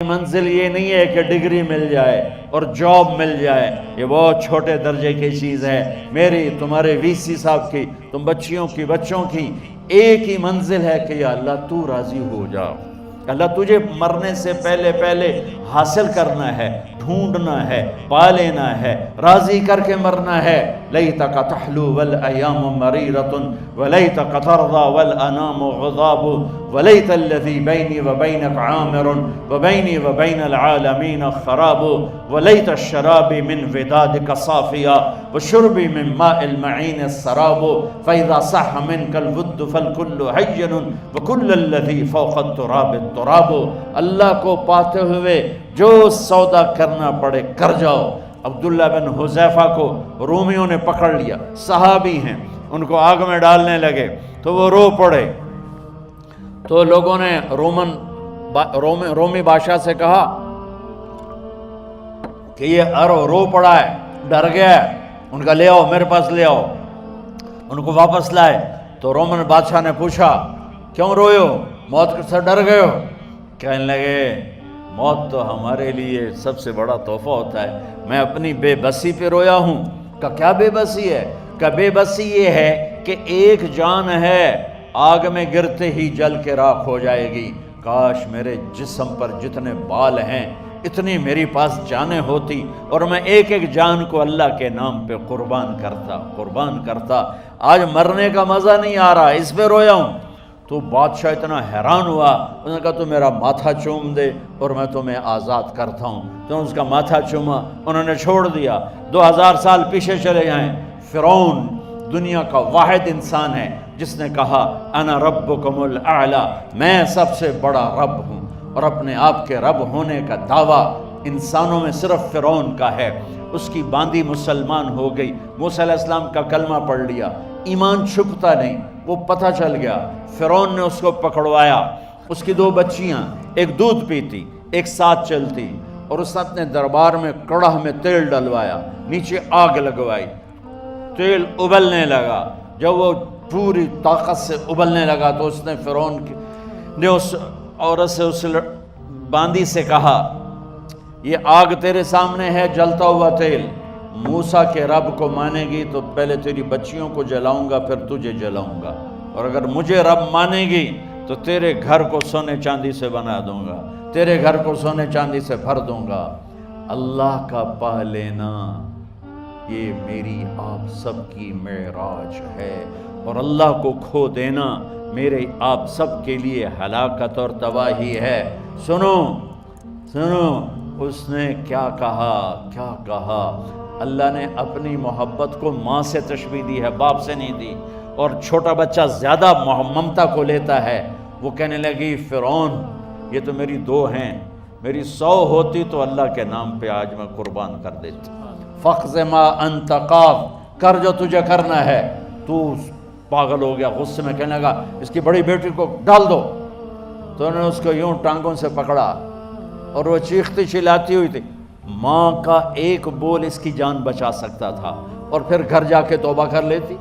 منزل یہ نہیں ہے کہ ڈگری مل جائے اور جاب مل جائے، یہ بہت چھوٹے درجے کی چیز ہے۔ میری، تمہارے وی سی صاحب کی، تم بچیوں کی، بچوں کی ایک ہی منزل ہے کہ یا اللہ تو راضی ہو جا۔ اللہ تجھے مرنے سے پہلے پہلے حاصل کرنا ہے، ڈھونڈنا ہے، پا لینا ہے، راضی کر کے مرنا ہے۔ لیتک تحلو والایام مریرۃ ولیتک ترضی والانام غضاب ولیت الذی بینی وبینک عامر وبینی وبین العالمین خراب ولیت الشراب من ودادک صافیا وشربی من ماء المعین السراب فاذا صح منک الود فالکل حین وکل الذی فوق التراب التراب۔ اللہ کو پاتے ہوئے جو سودا کرنا پڑے کر جاؤ۔ عبداللہ بن حذیفہ کو رومیوں نے پکڑ لیا، صحابی ہیں، ان کو آگ میں ڈالنے لگے تو وہ رو پڑے، تو لوگوں نے رومی بادشاہ سے کہا کہ یہ رو پڑا ہے، ڈر گیا ہے، ان کا لے آؤ، میرے پاس لے آؤ۔ ان کو واپس لائے تو رومن بادشاہ نے پوچھا کیوں روئے ہو، موت سے ڈر گئے ہو؟ کہنے لگے موت تو ہمارے لیے سب سے بڑا تحفہ ہوتا ہے، میں اپنی بے بسی پہ رویا ہوں۔ کہ کیا بے بسی ہے؟ کہ بے بسی یہ ہے کہ ایک جان ہے، آگ میں گرتے ہی جل کے راکھ ہو جائے گی، کاش میرے جسم پر جتنے بال ہیں اتنی میری پاس جانیں ہوتی اور میں ایک ایک جان کو اللہ کے نام پہ قربان کرتا۔ آج مرنے کا مزہ نہیں آ رہا، اس پہ رویا ہوں۔ تو بادشاہ اتنا حیران ہوا، اس نے کہا تو میرا ماتھا چوم دے اور میں تمہیں آزاد کرتا ہوں۔ تو اس کا ماتھا چوما، انہوں نے چھوڑ دیا۔ 2000 سال پیچھے چلے جائیں، فرعون دنیا کا واحد انسان ہے جس نے کہا انا ربکم الاعلی، میں سب سے بڑا رب ہوں، اور اپنے آپ کے رب ہونے کا دعویٰ انسانوں میں صرف فرعون کا ہے۔ اس کی باندی مسلمان ہو گئی، موسیٰ علیہ السلام کا کلمہ پڑھ لیا، ایمان چھپتا نہیں، وہ پتہ چل گیا، فرعون نے اس کو پکڑوایا۔ اس کی 2 بچیاں، ایک دودھ پیتی، ایک ساتھ چلتی، اور اس نے اپنے دربار میں کڑاہ میں تیل ڈلوایا، نیچے آگ لگوائی، تیل ابلنے لگا۔ جب وہ پوری طاقت سے ابلنے لگا تو اس نے فرعون نے اس عورت سے، اس باندی سے کہا یہ آگ تیرے سامنے ہے، جلتا ہوا تیل، موسیٰ کے رب کو مانے گی تو پہلے تیری بچیوں کو جلاؤں گا، پھر تجھے جلاؤں گا، اور اگر مجھے رب مانے گی تو تیرے گھر کو سونے چاندی سے بنا دوں گا، تیرے گھر کو سونے چاندی سے بھر دوں گا۔ اللہ کا پا لینا یہ میری آپ سب کی معراج ہے، اور اللہ کو کھو دینا میرے آپ سب کے لیے ہلاکت اور تباہی ہے۔ سنو اس نے کیا کہا؟ اللہ نے اپنی محبت کو ماں سے تشبیہ دی ہے، باپ سے نہیں دی، اور چھوٹا بچہ زیادہ ممتا کو لیتا ہے۔ وہ کہنے لگی فرعون یہ تو میری 2 ہیں، میری 100 ہوتی تو اللہ کے نام پہ آج میں قربان کر دیتی۔ فَقْضِ مَا أَنْتَ قَاضٍ، کر جو تجھے کرنا ہے۔ تو پاگل ہو گیا، غصے میں کہنے لگا اس کی بڑی بیٹی کو ڈال دو۔ تو انہوں نے اس کو یوں ٹانگوں سے پکڑا اور وہ چیختی چلاتی ہوئی تھی۔ ماں کا ایک بول اس کی جان بچا سکتا تھا، اور پھر گھر جا کے توبہ کر لیتی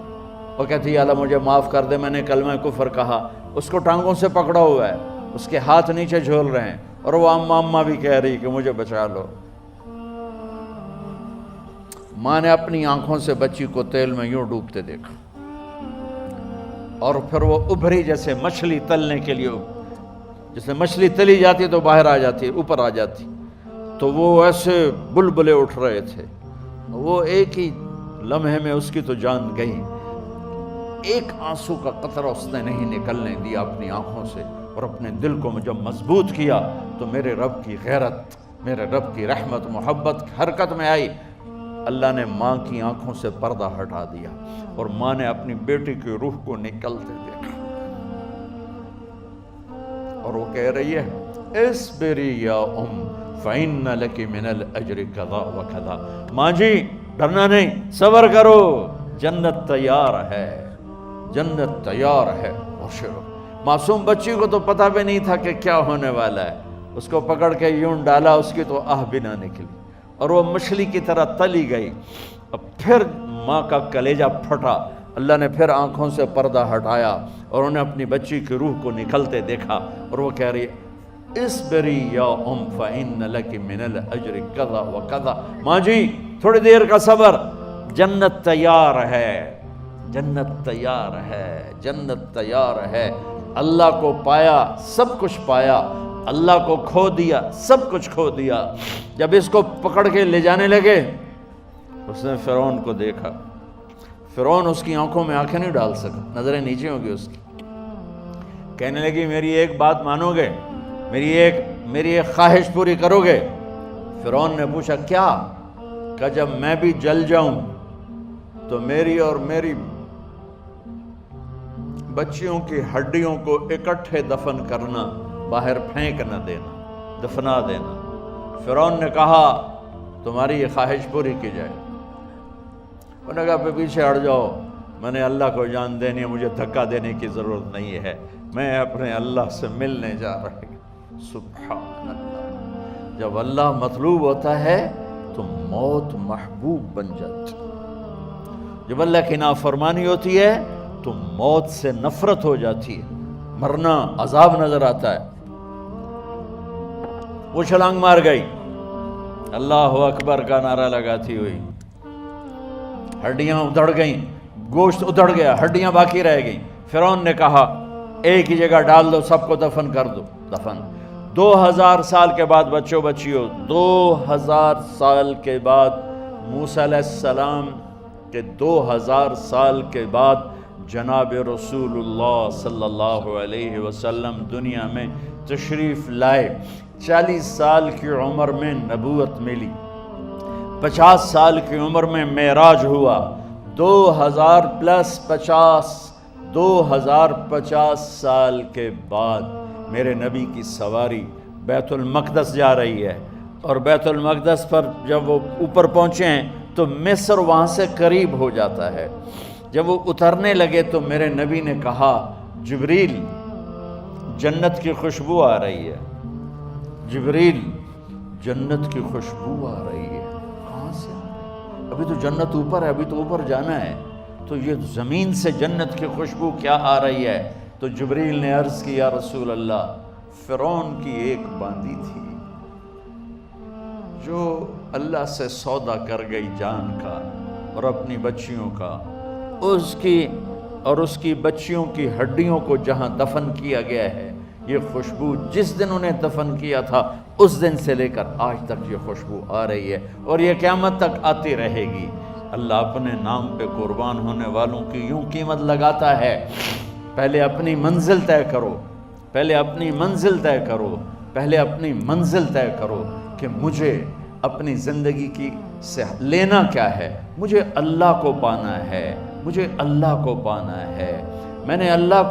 اور کہتی یا اللہ مجھے معاف کر دے، میں نے کلمہ کفر کہا۔ اس کو ٹانگوں سے پکڑا ہوا ہے، اس کے ہاتھ نیچے جھول رہے ہیں، اور وہ اماں بھی کہہ رہی کہ مجھے بچا لو۔ ماں نے اپنی آنکھوں سے بچی کو تیل میں یوں ڈوبتے دیکھا، اور پھر وہ ابھری جیسے مچھلی تلنے کے لیے، جیسے مچھلی تلی جاتی تو باہر آ جاتی، اوپر آ جاتی، تو وہ ایسے بلبلے اٹھ رہے تھے۔ وہ ایک ہی لمحے میں اس کی تو جان گئی، ایک آنسو کا قطرہ اس نے نہیں نکلنے دیا اپنی آنکھوں سے، اور اپنے دل کو جب مضبوط کیا تو میرے رب کی غیرت، میرے رب کی رحمت محبت حرکت میں آئی۔ اللہ نے ماں کی آنکھوں سے پردہ ہٹا دیا، اور ماں نے اپنی بیٹی کی روح کو نکلتے دیکھا، اور وہ کہہ رہی ہے اصبری یا فإن لک من الأجر کذا وکذا۔ ماں جی ڈرنا نہیں، صبر کرو، جنت تیار ہے، جنت تیار ہے۔ معصوم بچی کو تو پتہ بھی نہیں تھا کہ کیا ہونے والا ہے، اس کو پکڑ کے یوں ڈالا، اس کی تو آہ بھی نہ نکلی، اور وہ مچھلی کی طرح تلی گئی۔ اب پھر ماں کا کلیجہ پھٹا، اللہ نے پھر آنکھوں سے پردہ ہٹایا، اور انہیں اپنی بچی کی روح کو نکلتے دیکھا، اور وہ کہہ رہی اسبری یا فإن لک من الاجر کذا و کذا، ماں جی تھوڑی دیر کا صبر، جنت تیار ہے، جنت تیار ہے، جنت تیار ہے۔ اللہ کو پایا سب کچھ پایا، اللہ کو کھو دیا سب کچھ کھو دیا۔ جب اس کو پکڑ کے لے جانے لگے، اس نے فرعون کو دیکھا، فرعون اس کی آنکھوں میں آنکھیں نہیں ڈال سکا، نظریں نیچے ہوں گی اس کی۔ کہنے لگی میری ایک بات مانو گے، میری ایک خواہش پوری کرو گے؟ فرعون نے پوچھا کیا؟ کہ جب میں بھی جل جاؤں تو میری اور میری بچیوں کی ہڈیوں کو اکٹھے دفن کرنا، باہر پھینک نہ دینا، دفنا دینا۔ فرعون نے کہا تمہاری یہ خواہش پوری کی جائے۔ انہوں نے کہا پیچھے ہٹ جاؤ، میں نے اللہ کو جان دینی ہے، مجھے دھکا دینے کی ضرورت نہیں ہے، میں اپنے اللہ سے ملنے جا رہی ہوں۔ سبحان اللہ، جب اللہ مطلوب ہوتا ہے تو موت محبوب بن جاتی، جب اللہ کی نافرمانی ہوتی ہے تو موت سے نفرت ہو جاتی ہے، مرنا عذاب نظر آتا ہے۔ وہ چھلانگ مار گئی، اللہ اکبر کا نعرہ لگاتی ہوئی، ہڈیاں ادھڑ گئیں، گوشت ادھڑ گیا، ہڈیاں باقی رہ گئیں۔ فرعون نے کہا ایک ہی جگہ ڈال دو، سب کو دفن کر دو۔ دفن 2000 سال کے بعد، بچوں بچیوں 2000 سال کے بعد، موسیٰ علیہ السلام کے 2000 سال کے بعد جناب رسول اللہ صلی اللہ علیہ وسلم دنیا میں تشریف لائے۔ 40 سال کی عمر میں نبوت ملی، 50 سال کی عمر میں معراج ہوا، 2050 سال کے بعد میرے نبی کی سواری بیت المقدس جا رہی ہے، اور بیت المقدس پر جب وہ اوپر پہنچے ہیں تو مصر وہاں سے قریب ہو جاتا ہے۔ جب وہ اترنے لگے تو میرے نبی نے کہا جبریل جنت کی خوشبو آ رہی ہے، جبریل جنت کی خوشبو آ رہی ہے۔ کہاں سے؟ ابھی تو جنت اوپر ہے، ابھی تو اوپر جانا ہے، تو یہ زمین سے جنت کی خوشبو کیا آ رہی ہے؟ تو جبریل نے عرض کی یا رسول اللہ، فرعون کی ایک باندی تھی جو اللہ سے سودا کر گئی جان کا اور اپنی بچیوں کا، اس کی بچیوں کی ہڈیوں کو جہاں دفن کیا گیا ہے، یہ خوشبو جس دن انہیں دفن کیا تھا اس دن سے لے کر آج تک یہ خوشبو آ رہی ہے، اور یہ قیامت تک آتی رہے گی۔ اللہ اپنے نام پہ قربان ہونے والوں کی یوں قیمت لگاتا ہے، پہلے اپنی منزل طے کرو، پہلے اپنی منزل طے کرو، پہلے اپنی منزل طے کرو کہ مجھے اپنی زندگی کی سے لینا کیا ہے، مجھے اللہ کو پانا ہے، مجھے اللہ کو پانا ہے۔ میں نے اللہ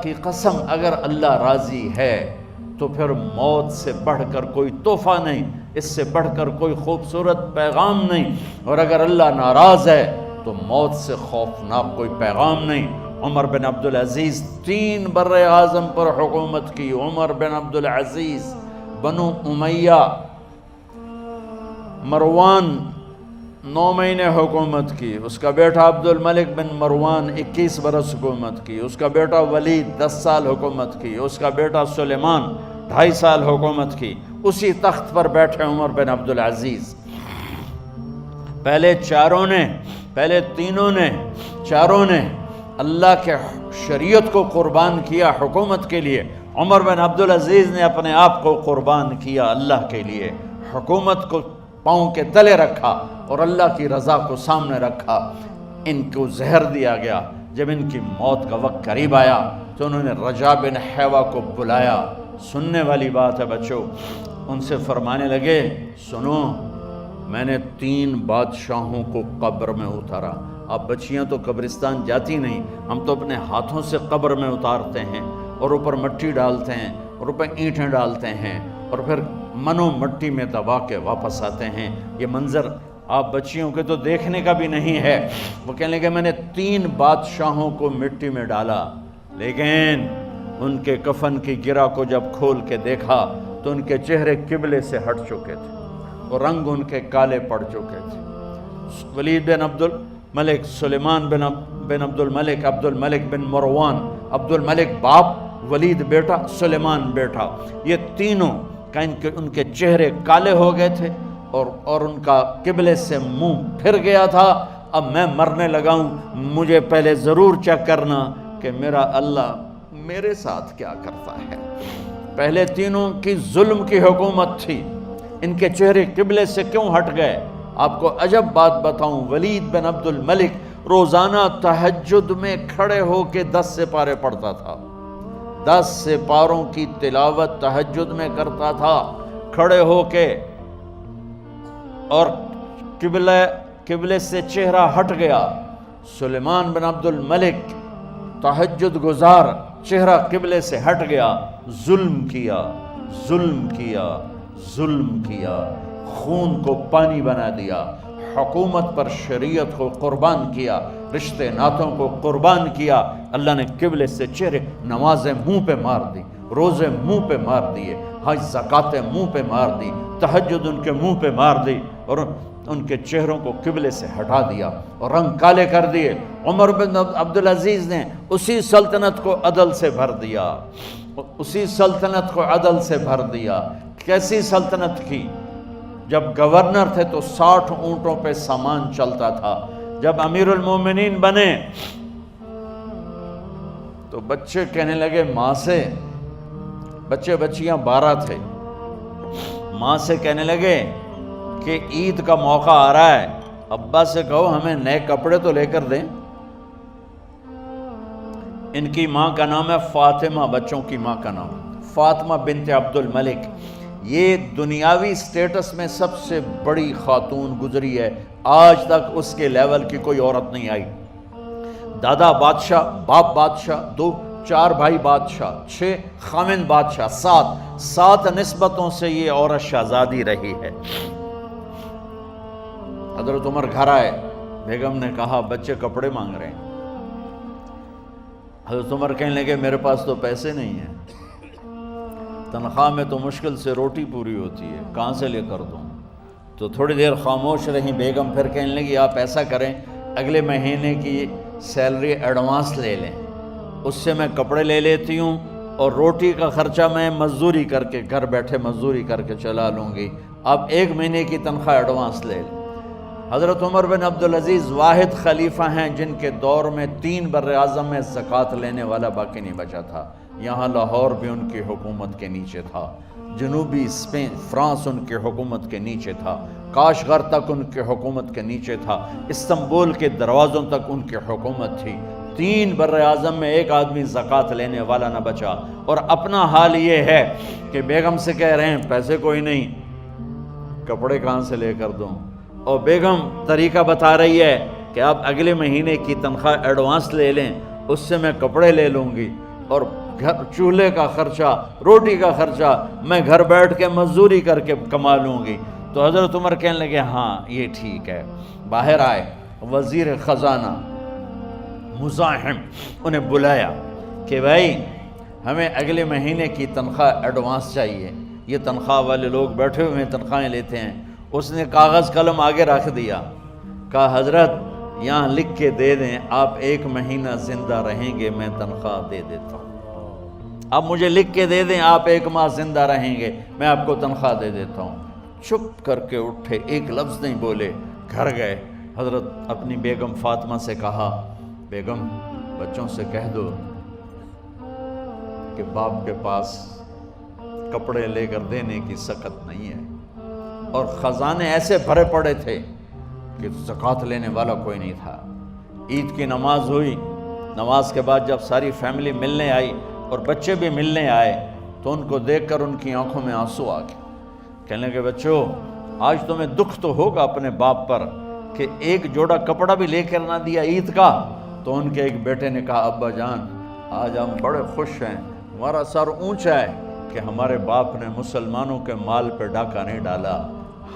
کی قسم، اگر اللہ راضی ہے تو پھر موت سے بڑھ کر کوئی تحفہ نہیں، اس سے بڑھ کر کوئی خوبصورت پیغام نہیں، اور اگر اللہ ناراض ہے تو موت سے خوفناک کوئی پیغام نہیں۔ عمر بن عبدالعزیز 3 بر اعظم پر حکومت کی، عمر بن عبدالعزیز، بنو امیہ، مروان 9 مہینے حکومت کی، اس کا بیٹا عبد الملک بن مروان 21 برس حکومت کی، اس کا بیٹا ولید 10 سال حکومت کی، اس کا بیٹا سلیمان 2.5 سال حکومت کی۔ اسی تخت پر بیٹھے عمر بن عبدالعزیز۔ پہلے چاروں نے اللہ کے شریعت کو قربان کیا حکومت کے لیے۔ عمر بن عبدالعزیز نے اپنے آپ کو قربان کیا اللہ کے لیے، حکومت کو پاؤں کے تلے رکھا اور اللہ کی رضا کو سامنے رکھا۔ ان کو زہر دیا گیا۔ جب ان کی موت کا وقت قریب آیا تو انہوں نے رجا بن حیوہ کو بلایا۔ سننے والی بات ہے بچوں، ان سے فرمانے لگے سنو، میں نے 3 بادشاہوں کو قبر میں اتارا۔ اب بچیاں تو قبرستان جاتی نہیں، ہم تو اپنے ہاتھوں سے قبر میں اتارتے ہیں اور اوپر مٹی ڈالتے ہیں اور اوپر اینٹیں ڈالتے ہیں اور پھر منو مٹی میں دبا کے واپس آتے ہیں۔ یہ منظر آپ بچیوں کے تو دیکھنے کا بھی نہیں ہے۔ وہ کہنے لگے میں نے 3 بادشاہوں کو مٹی میں ڈالا، لیکن ان کے کفن کی گرہ کو جب کھول کے دیکھا تو ان کے چہرے قبلے سے ہٹ چکے تھے اور رنگ ان کے کالے پڑ چکے تھے۔ ولید بن عبد الملک، سلیمان بن عبد الملک، عبد الملک بن مروان، عبد الملک باپ ولید بیٹا، سلیمان بیٹا، یہ تینوں کا ان کے چہرے کالے ہو گئے تھے اور ان کا قبلے سے منہ پھر گیا تھا۔ اب میں مرنے لگا ہوں، مجھے پہلے ضرور چیک کرنا کہ میرا اللہ میرے ساتھ کیا کرتا ہے۔ پہلے تینوں کی ظلم کی حکومت تھی، ان کے چہرے قبلے سے کیوں ہٹ گئے؟ آپ کو عجب بات بتاؤں، ولید بن عبد الملک روزانہ تہجد میں کھڑے ہو کے 10 سپارے پڑھتا تھا، 10 سپاروں کی تلاوت تہجد میں کرتا تھا کھڑے ہو کے، اور قبلے سے چہرہ ہٹ گیا۔ سلیمان بن عبد الملک تہجد گزار، چہرہ قبلے سے ہٹ گیا، ظلم کیا، ظلم کیا، ظلم کیا، خون کو پانی بنا دیا، حکومت پر شریعت کو قربان کیا، رشتے ناتوں کو قربان کیا۔ اللہ نے قبلے سے چہرے، نمازیں منہ پہ مار دی، روزے منہ پہ مار دیے، حج زکاتیں منہ پہ مار دی، تہجد ان کے منہ پہ مار دی، اور ان کے چہروں کو قبلے سے ہٹا دیا اور رنگ کالے کر دیے۔ عمر بن عبدالعزیز نے اسی سلطنت کو عدل سے بھر دیا، اسی سلطنت کو عدل سے بھر دیا۔ کیسی سلطنت کی؟ جب گورنر تھے تو 60 اونٹوں پہ سامان چلتا تھا، جب امیر المومنین بنے تو بچے کہنے لگے ماں سے، بچے بچیاں 12 تھے، ماں سے کہنے لگے کہ عید کا موقع آ رہا ہے، ابا سے کہو ہمیں نئے کپڑے تو لے کر دیں۔ ان کی ماں کا نام ہے فاطمہ، بچوں کی ماں کا نام فاطمہ بنت عبد الملک۔ یہ دنیاوی سٹیٹس میں سب سے بڑی خاتون گزری ہے، آج تک اس کے لیول کی کوئی عورت نہیں آئی۔ دادا بادشاہ، باپ بادشاہ، 4 بھائی بادشاہ، 6 خامند بادشاہ، 7 نسبتوں سے یہ عورت شہزادی رہی ہے۔ حضرت عمر گھر آئے، بیگم نے کہا بچے کپڑے مانگ رہے ہیں۔ حضرت عمر کہنے لگے میرے پاس تو پیسے نہیں ہیں، تنخواہ میں تو مشکل سے روٹی پوری ہوتی ہے، کہاں سے لے کر دوں؟ تو تھوڑی دیر خاموش رہی بیگم، پھر کہنے لگی آپ ایسا کریں اگلے مہینے کی سیلری ایڈوانس لے لیں، اس سے میں کپڑے لے لیتی ہوں اور روٹی کا خرچہ میں مزدوری کر کے گھر بیٹھے مزدوری کر کے چلا لوں گی، آپ 1 مہینے کی تنخواہ ایڈوانس لے لیں۔ حضرت عمر بن عبدالعزیز واحد خلیفہ ہیں جن کے دور میں 3 بر اعظم میں زکوٰۃ لینے والا باقی نہیں بچا تھا۔ یہاں لاہور بھی ان کی حکومت کے نیچے تھا، جنوبی اسپین فرانس ان کی حکومت کے نیچے تھا، کاشغر تک ان کی حکومت کے نیچے تھا، استنبول کے دروازوں تک ان کی حکومت تھی۔ 3 بر اعظم میں ایک آدمی زکوٰۃ لینے والا نہ بچا، اور اپنا حال یہ ہے کہ بیگم سے کہہ رہے ہیں پیسے کوئی نہیں، کپڑے کہاں سے لے کر دوں؟ اور بیگم طریقہ بتا رہی ہے کہ آپ اگلے مہینے کی تنخواہ ایڈوانس لے لیں، اس سے میں کپڑے لے لوں گی، اور چولہے کا خرچہ، روٹی کا خرچہ میں گھر بیٹھ کے مزدوری کر کے کما لوں گی۔ تو حضرت عمر کہنے لگے ہاں یہ ٹھیک ہے۔ باہر آئے وزیر خزانہ مزاحم، انہیں بلایا کہ بھائی ہمیں اگلے مہینے کی تنخواہ ایڈوانس چاہیے، یہ تنخواہ والے لوگ بیٹھے ہوئے ہیں تنخواہیں لیتے ہیں۔ اس نے کاغذ قلم آگے رکھ دیا، کہا حضرت یہاں لکھ کے دے دیں، آپ 1 مہینہ زندہ رہیں گے میں تنخواہ دے دیتا ہوں، آپ مجھے لکھ کے دے دیں آپ 1 ماہ زندہ رہیں گے میں آپ کو تنخواہ دے دیتا ہوں۔ چپ کر کے اٹھے، ایک لفظ نہیں بولے، گھر گئے۔ حضرت اپنی بیگم فاطمہ سے کہا بیگم بچوں سے کہہ دو کہ باپ کے پاس کپڑے لے کر دینے کی سخت نہیں ہے، اور خزانے ایسے بھرے پڑے تھے کہ زکوٰۃ لینے والا کوئی نہیں تھا۔ عید کی نماز ہوئی، نماز کے بعد جب ساری فیملی ملنے آئی اور بچے بھی ملنے آئے تو ان کو دیکھ کر ان کی آنکھوں میں آنسو آ گئے۔ کہنے لگے بچوں آج تمہیں دکھ تو ہوگا اپنے باپ پر کہ ایک جوڑا کپڑا بھی لے کر نہ دیا عید کا۔ تو ان کے ایک بیٹے نے کہا ابا جان آج ہم بڑے خوش ہیں، ہمارا سر اونچا ہے کہ ہمارے باپ نے مسلمانوں کے مال پہ ڈاکہ نہیں ڈالا،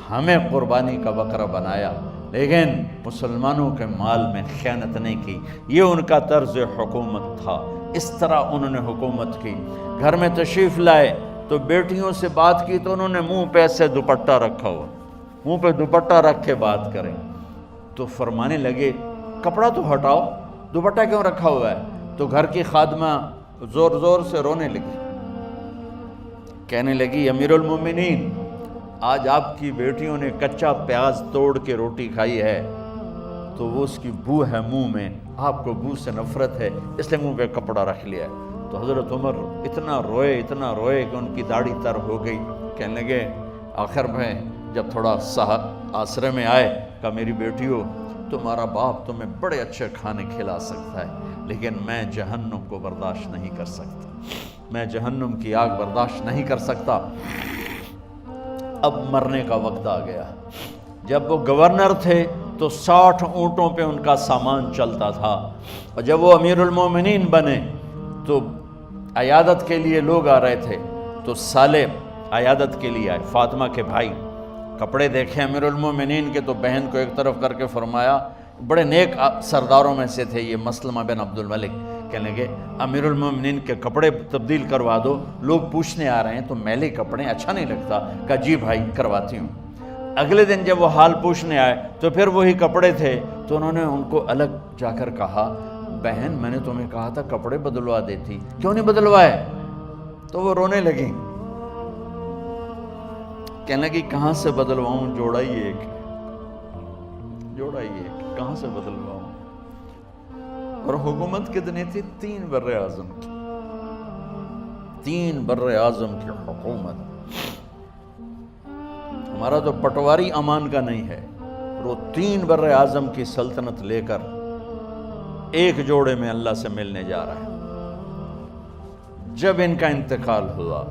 ہمیں قربانی کا بکرا بنایا، لیکن مسلمانوں کے مال میں خیانت نہیں کی۔ یہ ان کا طرز حکومت تھا، اس طرح انہوں نے حکومت کی۔ گھر میں تشریف لائے تو بیٹیوں سے بات کی تو انہوں نے منہ پہ ایسے دوپٹہ رکھا ہوا، منہ پہ دوپٹہ رکھ کے بات کریں تو فرمانے لگے کپڑا تو ہٹاؤ، دوپٹہ کیوں رکھا ہوا ہے؟ تو گھر کی خادمہ زور زور سے رونے لگی، کہنے لگی امیر المومنین آج آپ کی بیٹیوں نے کچا پیاز توڑ کے روٹی کھائی ہے تو وہ اس کی بو ہے منہ میں، آپ کو بو سے نفرت ہے اس لیے منہ پہ کپڑا رکھ لیا ہے۔ تو حضرت عمر اتنا روئے کہ ان کی داڑھی تر ہو گئی۔ کہنے لگے آخر میں جب تھوڑا آسرے میں آئے، کہا میری بیٹیوں تمہارا باپ تمہیں بڑے اچھے کھانے کھلا سکتا ہے لیکن میں جہنم کو برداشت نہیں کر سکتا، میں جہنم کی آگ برداشت نہیں کر سکتا۔ اب مرنے کا وقت آ گیا۔ جب وہ گورنر تھے تو 60 اونٹوں پہ ان کا سامان چلتا تھا، اور جب وہ امیر المومنین بنے تو عیادت کے لیے لوگ آ رہے تھے، تو سالے عیادت کے لیے آئے، فاطمہ کے بھائی، کپڑے دیکھے امیر المومنین کے تو بہن کو ایک طرف کر کے فرمایا، بڑے نیک سرداروں میں سے تھے یہ مسلمہ بن عبد الملک، کہنے لگے امیر المومنین کے کپڑے تبدیل کروا دو، لوگ پوچھنے آ رہے ہیں تو میلے کپڑے اچھا نہیں لگتا۔ کہا جی بھائی کرواتی ہوں۔ اگلے دن جب وہ حال پوچھنے آئے تو پھر وہی کپڑے تھے، تو انہوں نے ان کو الگ جا کر کہا بہن میں نے تمہیں کہا تھا کپڑے بدلوا دیتی، کیوں نہیں بدلوائے؟ تو وہ رونے لگیں، کہنے لگی کہاں سے بدلواؤں، جوڑا ہی ایک، کہاں سے بدلواؤں؟ اور حکومت کتنی تھی؟ 3 بر اعظم کی، 3 بر اعظم کی حکومت۔ ہمارا تو پٹواری امان کا نہیں ہے، وہ 3 بر اعظم کی سلطنت لے کر ایک جوڑے میں اللہ سے ملنے جا رہا ہے۔ جب ان کا انتقال ہوا،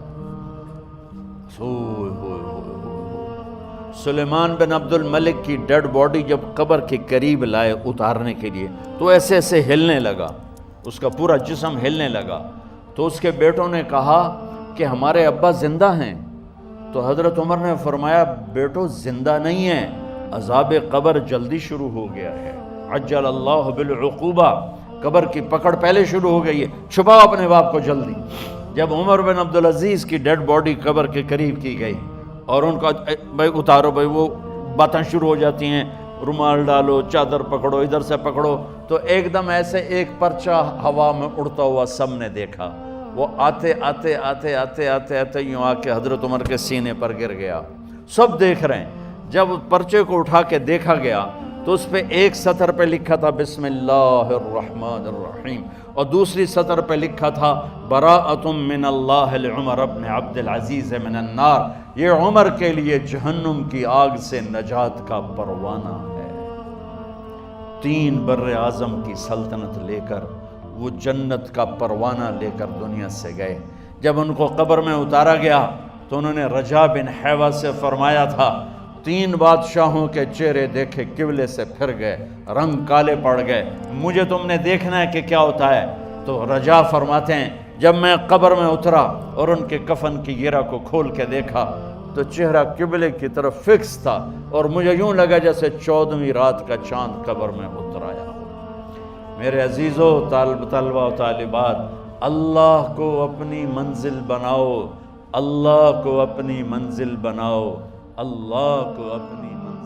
سلیمان بن عبد الملک کی ڈیڈ باڈی جب قبر کے قریب لائے اتارنے کے لیے تو ایسے ایسے ہلنے لگا، اس کا پورا جسم ہلنے لگا۔ تو اس کے بیٹوں نے کہا کہ ہمارے ابا زندہ ہیں، تو حضرت عمر نے فرمایا بیٹو زندہ نہیں ہیں، عذاب قبر جلدی شروع ہو گیا ہے، عجل اللہ بالعقوبہ، قبر کی پکڑ پہلے شروع ہو گئی ہے، چھپاؤ اپنے باپ کو جلدی۔ جب عمر بن عبدالعزیز کی ڈیڈ باڈی قبر کے قریب کی گئی اور ان کا بھائی اتارو، بھائی وہ باتیں شروع ہو جاتی ہیں، رومال ڈالو، چادر پکڑو، ادھر سے پکڑو، تو ایک دم ایسے ایک پرچہ ہوا میں اڑتا ہوا سب نے دیکھا، وہ آتے آتے آتے آتے آتے آتے یوں آ کے حضرت عمر کے سینے پر گر گیا۔ سب دیکھ رہے ہیں، جب پرچے کو اٹھا کے دیکھا گیا تو اس پہ ایک سطر پہ لکھا تھا بسم اللہ الرحمن الرحیم، اور دوسری سطر پہ لکھا تھا براءۃ من اللہ لعمر بن عبد العزیز من النار، یہ عمر کے لیے جہنم کی آگ سے نجات کا پروانہ ہے۔ 3 بر اعظم کی سلطنت لے کر وہ جنت کا پروانہ لے کر دنیا سے گئے۔ جب ان کو قبر میں اتارا گیا تو انہوں نے رجا بن حیوہ سے فرمایا تھا 3 بادشاہوں کے چہرے دیکھے قبلے سے پھر گئے، رنگ کالے پڑ گئے، مجھے تم نے دیکھنا ہے کہ کیا ہوتا ہے؟ تو رجا فرماتے ہیں جب میں قبر میں اترا اور ان کے کفن کی گرہ کو کھول کے دیکھا تو چہرہ قبلے کی طرف فکس تھا، اور مجھے یوں لگا جیسے 14ویں رات کا چاند قبر میں اتر آیا ہو۔ میرے عزیزو، طلبہ و طالبات، اللہ کو اپنی منزل بناؤ، اللہ کو اپنی منزل بناؤ، اللہ کو اپنی